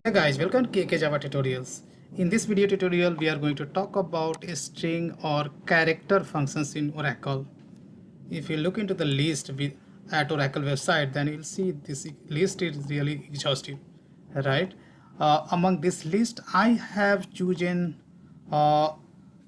Hey guys, welcome to KK Java Tutorials. In this video tutorial, we are going to talk about a string or character functions in Oracle. If you look into the list at Oracle website, then you'll see this list is really exhaustive, right? Among this list, I have chosen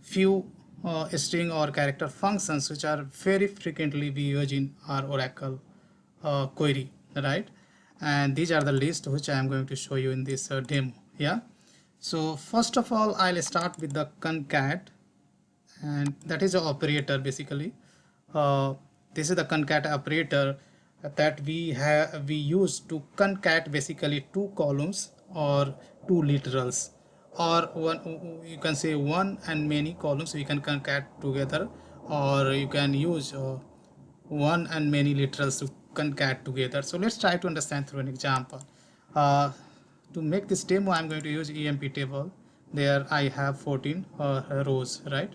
few string or character functions which are very frequently we use in our Oracle query, right? And these are the list which I am going to show you in this demo. Yeah. So first of all, I'll start with the concat, and that is an operator basically. uh, this is the concat operator that we use to concat basically two columns or two literals, or one, you can say one and many columns we can concat together, or you can use one and many literals to concat together. So let's try to understand through an example. uh, to make this demo, I'm going to use emp table. There I have 14 rows, right?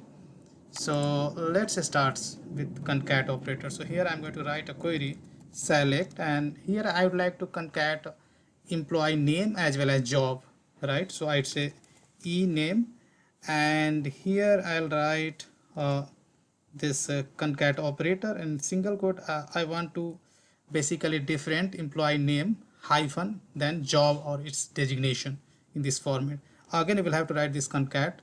So let's start with concat operator. So here I'm going to write a query select, and here I would like to concat employee name as well as job, right? So I'd say e name, and here I'll write this concat operator in single quote. I want to basically different employee name hyphen then job or its designation in this format. Again, you will have to write this concat,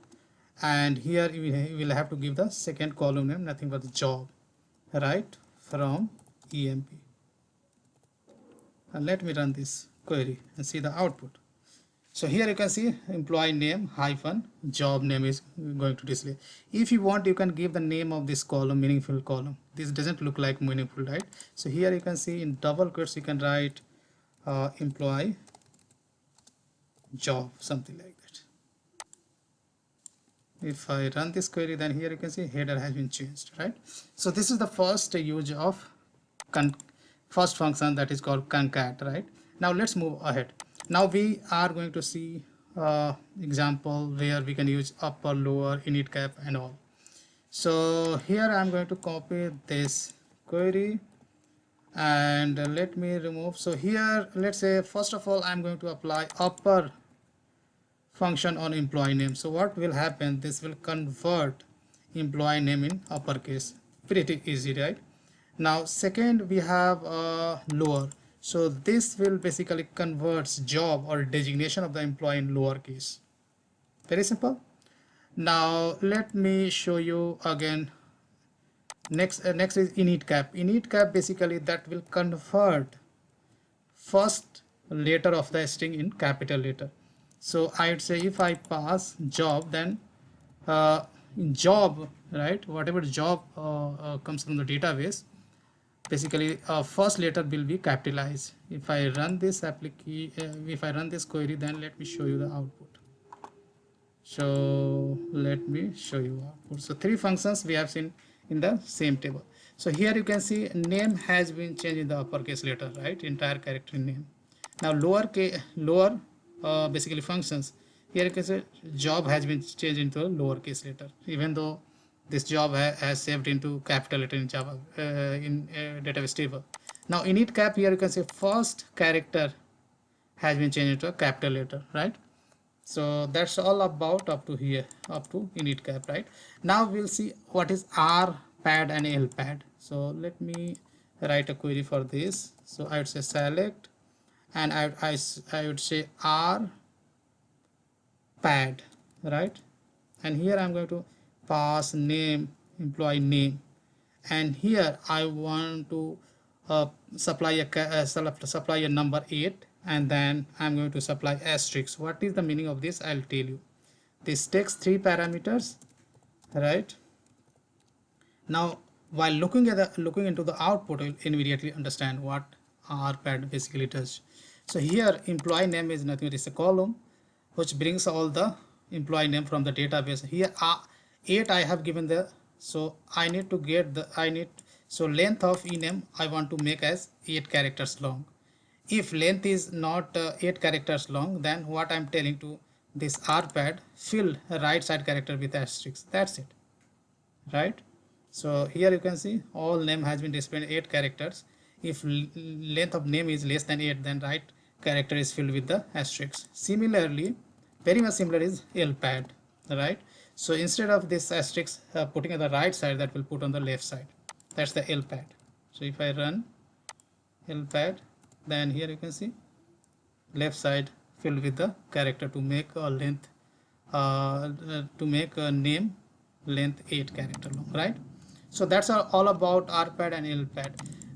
and here you will have to give the second column name nothing but the job, right, from emp. And let me run this query and see the output. So here you can see employee name hyphen job name is going to display. If you want, you can give the name of this column meaningful column. This doesn't look like meaningful, right? So here you can see in double quotes you can write employee job, something like that. If I run this query, then here you can see header has been changed, right? So this is the first use of first function, that is called concat, right? Now let's move ahead. Now we are going to see example where we can use upper, lower, init cap and all. So here I'm going to copy this query and let me remove. So here let's say first of all I'm going to apply upper function on employee name. So what will happen, this will convert employee name in uppercase. Pretty easy, right? Now second we have lower. So this will basically converts job or designation of the employee in lowercase. Very simple. Now let me show you again. Next is init cap. Init cap basically that will convert first letter of the string in capital letter. So I would say if I pass job, then in job, right, whatever job comes from the database, basically first letter will be capitalized. If I run this if I run this query, then let me show you the output. So let me show you output. So three functions we have seen in the same table. So here you can see name has been changed in the uppercase letter, right, entire character name. Now lower basically functions, here you can say job has been changed into a lowercase letter, even though this job has saved into capital letter in Java in database table. Now init cap, here you can say first character has been changed into a capital letter, right? So that's all about up to here, up to init cap, right? Now we'll see what is r pad and l pad. So let me write a query for this. So I would say select, and I would say r pad, right? And here I'm going to pass name, employee name, and here I want to supply a number 8, and then I'm going to supply asterisk. What is the meaning of this? I'll tell you. This takes 3 parameters, right? Now while looking into the output, you'll immediately understand what rpad basically does. So here employee name is nothing, it is a column which brings all the employee name from the database. Here 8 I have given the, so I need to get the so length of ename I want to make as 8 characters long. If length is not 8 characters long, then what I'm telling to this rpad, fill right side character with asterisk. That's it, right? So here you can see all name has been displayed 8 characters. If length of name is less than 8, then write character is filled with the asterisk. Similarly, very much similar is lpad, right? So instead of this asterisk putting on the right side, that will put on the left side. That's the lpad. So if I run lpad, then here you can see left side filled with the character to make a length to make a name length 8 character long, right? So that's all about rpad and lpad.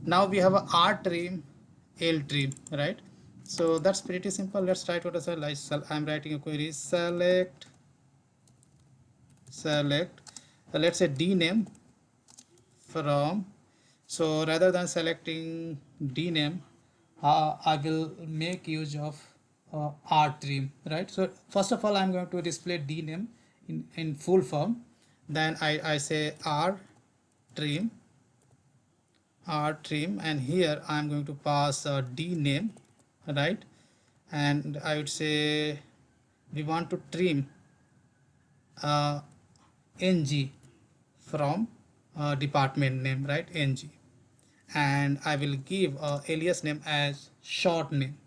Now we have a r trim, l trim, right? So that's pretty simple. Let's try to understand. Like I'm writing a query select let's say dname from. So rather than selecting dname, I will make use of r trim, right? So first of all, I'm going to display dname in full form. Then I say r trim, and here I'm going to pass dname, right? And I would say we want to trim ng from department name, right? Ng, and I will give alias name as short name,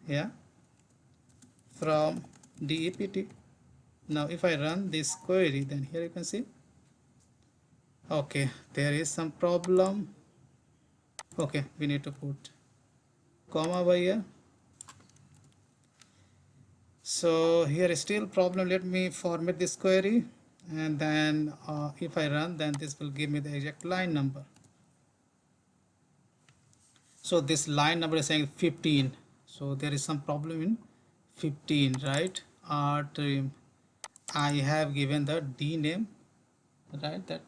yeah, from dept. Now if I run this query, then here you can see, okay, there is some problem. Okay, we need to put comma over here. So here is still problem. Let me format this query, and then if I run, then this will give me the exact line number. So this line number is saying 15. So there is some problem in 15, right? Trim. I have given the d name, right? That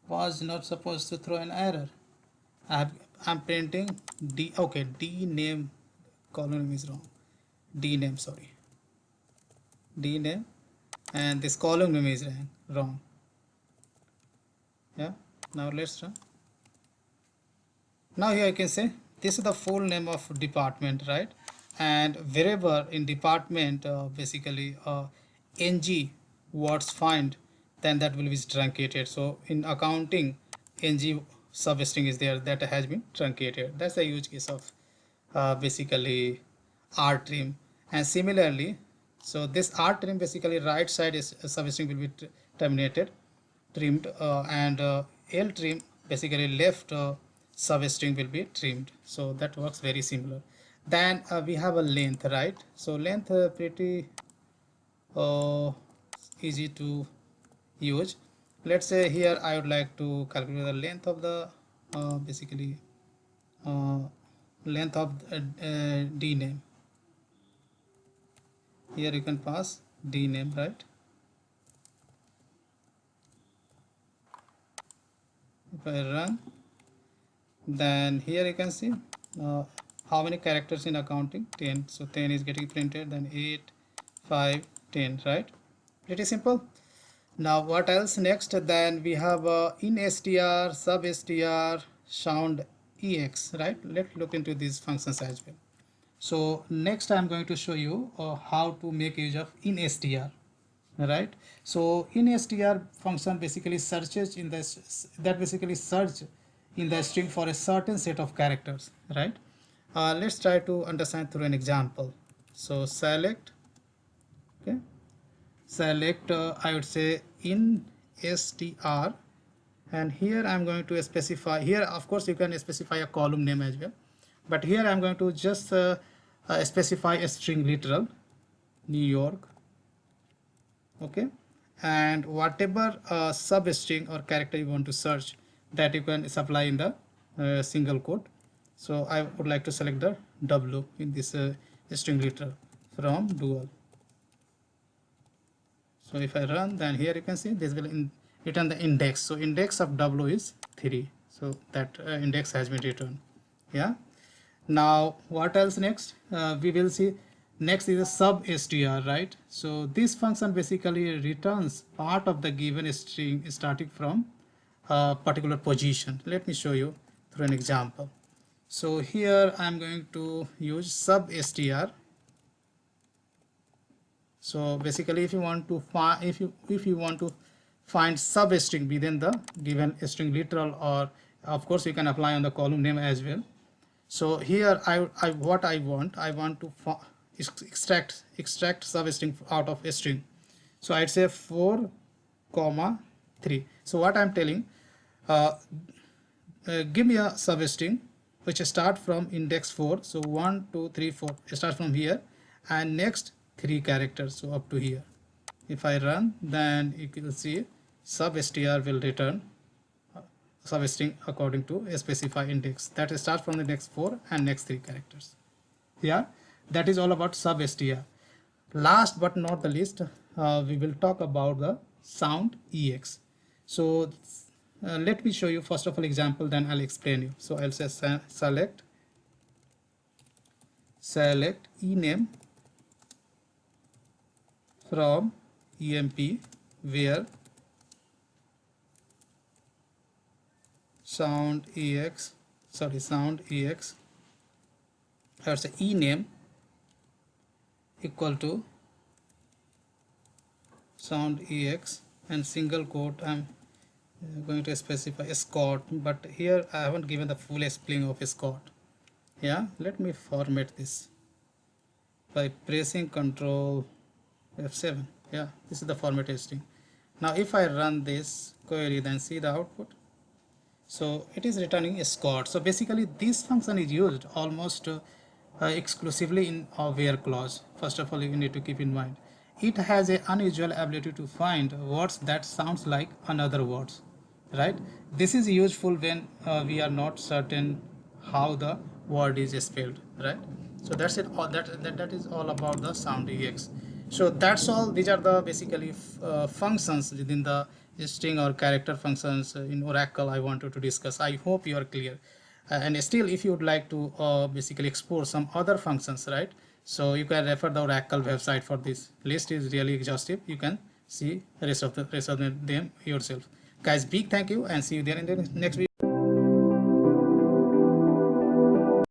was not supposed to throw an error. I'm printing d. Okay, d name column name is wrong. D name, sorry. D name, and this column name is wrong. Yeah. Now let's run. Now here you can say this is the full name of department, right? And wherever in department basically ng words find, then that will be truncated. So in accounting, ng substring is there, that has been truncated. That's the use case of basically r trim. And similarly, so this r trim basically right side is substring will be terminated, trimmed, and l trim basically left substring will be trimmed. So that works very similar. Then we have a length, right? So length pretty easy to use. Let's say here I would like to calculate the length of the basically length of d name. Here you can pass d name, right? If I run, then here you can see how many characters in accounting, 10. So 10 is getting printed, then 8, 5, 10, right? Pretty simple. Now what else next? Then we have in str, sub str, sound ex, right? Let's look into these functions as well. So next I'm going to show you how to make use of in str, right? So in str function basically searches in the search in the string for a certain set of characters, right? Let's try to understand through an example. So select, okay, select I would say in str, and here I'm going to specify, here of course you can specify a column name as well, but here I'm going to just specify a string literal New York, okay, and whatever substring or character you want to search, that you can supply in the single quote. So I would like to select the W in this string literal from dual. So if I run, then here you can see this will return the index. So index of W is 3. So that index has been returned. Yeah. Now what else next? We will see next is a sub str, right? So this function basically returns part of the given string starting from a particular position. Let me show you through an example. So here I'm going to use sub str. So basically if you want to find, if you want to find substring within the given string literal or Of course you can apply on the column name as well. So here I want to extract substring out of a string. So I'd say 4 comma 3. So what I'm telling, give me a substring which start from index 4. So 1 2 3 4 start from here, and next 3 characters, so up to here. If I run, then you can see substr will return substring according to a specified index that starts from the next 4 and next 3 characters. Yeah, that is all about substr. Last but not the least, we will talk about the sound ex. So let me show you first of all example, then I'll explain you. So I'll say select ename from emp where sound ex or say ename equal to sound ex, and single quote I'm going to specify Scott, but here I haven't given the full spelling of Scott. Yeah, let me format this by pressing Ctrl F7. Yeah, this is the format string. Now if I run this query, then see the output. So it is returning a Scott. So basically this function is used almost exclusively in a where clause. First of all, you need to keep in mind it has an unusual ability to find words that sounds like another words, right? This is useful when we are not certain how the word is spelled, right? So that's it. All that is all about the sound ex. So that's all. These are the basically functions within the string or character functions in Oracle I wanted to discuss. I hope you are clear. And still, if you would like to basically explore some other functions, right? So you can refer the Oracle website for this. List is really exhaustive. You can see the rest of them yourself. Guys, big thank you, and see you there in the next video.